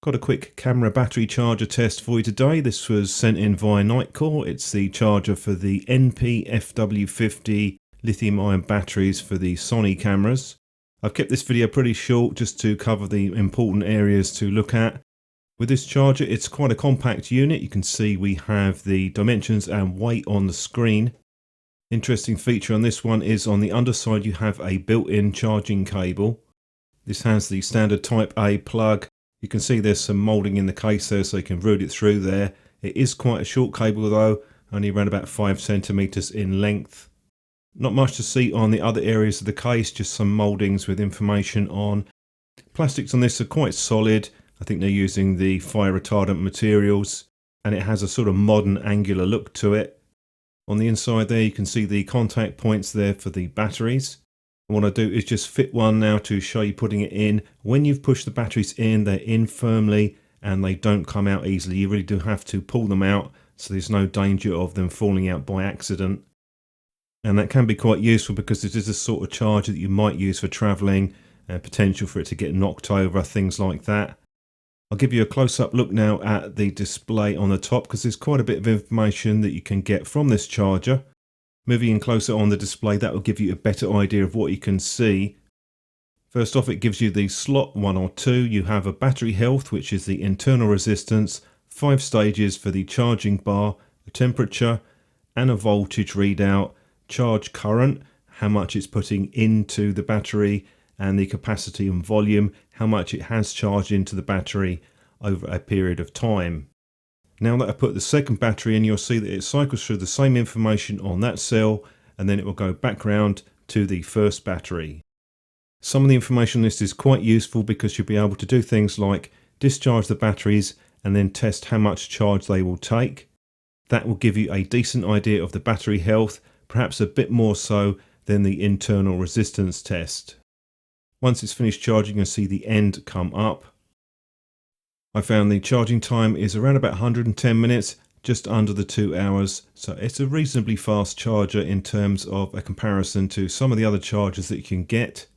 Got a quick camera battery charger test for you today. This was sent in via Nitecore. It's the charger for the NP-FW50 lithium-ion batteries for the Sony cameras. I've kept this video pretty short just to cover the important areas to look at. With this charger, it's quite a compact unit. You can see we have the dimensions and weight on the screen. Interesting feature on this one is on the underside you have a built-in charging cable. This has the standard Type A plug. You can see there's some moulding in the case there, so you can route it through there. It is quite a short cable though, only around about 5 centimeters in length. Not much to see on the other areas of the case, just some mouldings with information on. Plastics on this are quite solid. I think they're using the fire retardant materials, and it has a sort of modern angular look to it. On the inside there you can see the contact points there for the batteries. And what I do is just fit one now to show you putting it in. When you've pushed the batteries in, they're in firmly and they don't come out easily. You really do have to pull them out, so there's no danger of them falling out by accident. And that can be quite useful because it is a sort of charger that you might use for travelling, potential for it to get knocked over, things like that. I'll give you a close-up look now at the display on the top because there's quite a bit of information that you can get from this charger. Moving in closer on the display, that will give you a better idea of what you can see. First off, it gives you the slot 1 or 2. You have a battery health, which is the internal resistance, 5 stages for the charging bar, a temperature and a voltage readout, charge current, how much it's putting into the battery, and the capacity and volume, how much it has charged into the battery over a period of time. Now that I put the second battery in, you'll see that it cycles through the same information on that cell, and then it will go back round to the first battery. Some of the information on this is quite useful because you'll be able to do things like discharge the batteries and then test how much charge they will take. That will give you a decent idea of the battery health, perhaps a bit more so than the internal resistance test. Once it's finished charging, you'll see the end come up. I found the charging time is around about 110 minutes, just under the 2 hours, so it's a reasonably fast charger in terms of a comparison to some of the other chargers that you can get.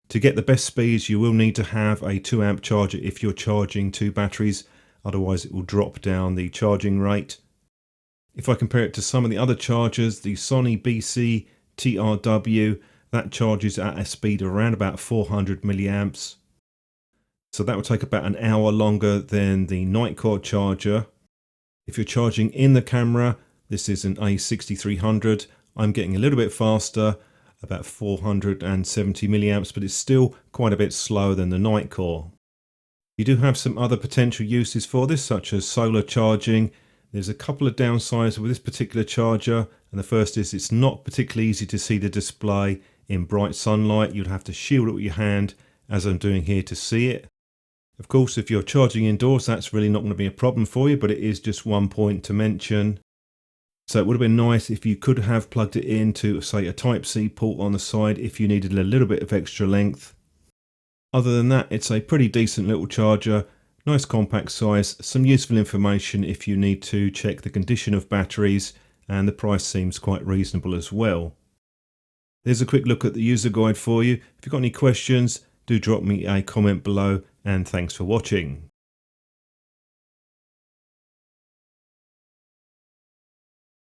To get the best speeds, you will need to have a 2 amp charger if you're charging 2 batteries, otherwise it will drop down the charging rate. If I compare it to some of the other chargers, the Sony BC-TRW, that charges at a speed around about 400 milliamps. So that will take about an hour longer than the Nitecore charger. If you're charging in the camera, this is an A6300. I'm getting a little bit faster, about 470 milliamps, but it's still quite a bit slower than the Nitecore. You do have some other potential uses for this, such as solar charging. There's a couple of downsides with this particular charger, and the first is it's not particularly easy to see the display in bright sunlight. You'd have to shield it with your hand, as I'm doing here, to see it. Of course, if you're charging indoors, that's really not going to be a problem for you, but it is just one point to mention. So it would have been nice if you could have plugged it into, say, a Type-C port on the side if you needed a little bit of extra length. Other than that, it's a pretty decent little charger, nice compact size, some useful information if you need to check the condition of batteries, and the price seems quite reasonable as well. There's a quick look at the user guide for you. If you've got any questions, do drop me a comment below, and thanks for watching.